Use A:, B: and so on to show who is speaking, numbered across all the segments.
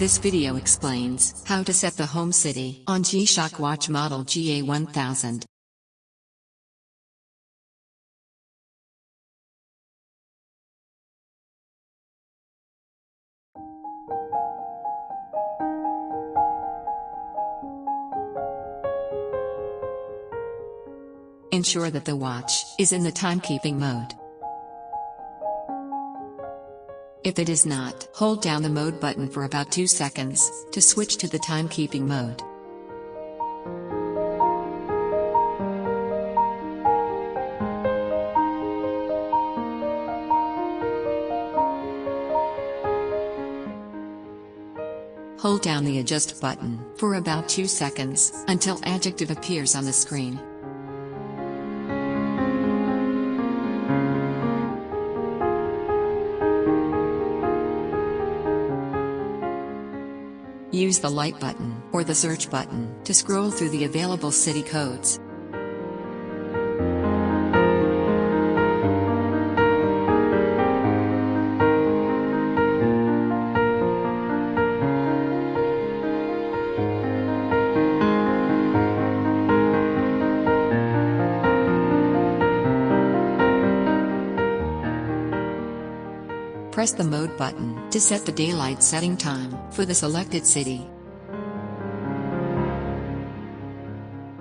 A: This video explains how to set the home city on G-Shock watch model GA-1000. Ensure that the watch is in the timekeeping mode. If it is not, hold down the mode button for about 2 seconds to switch to the timekeeping mode. Hold down the adjust button for about 2 seconds until adjective appears on the screen. Use the light button or the search button to scroll through the available city codes. Press the mode button to set the daylight setting time for the selected city.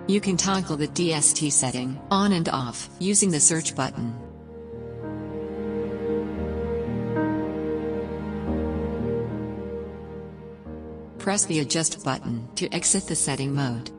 A: You can toggle the DST setting on and off using the search button. Press the adjust button to exit the setting mode.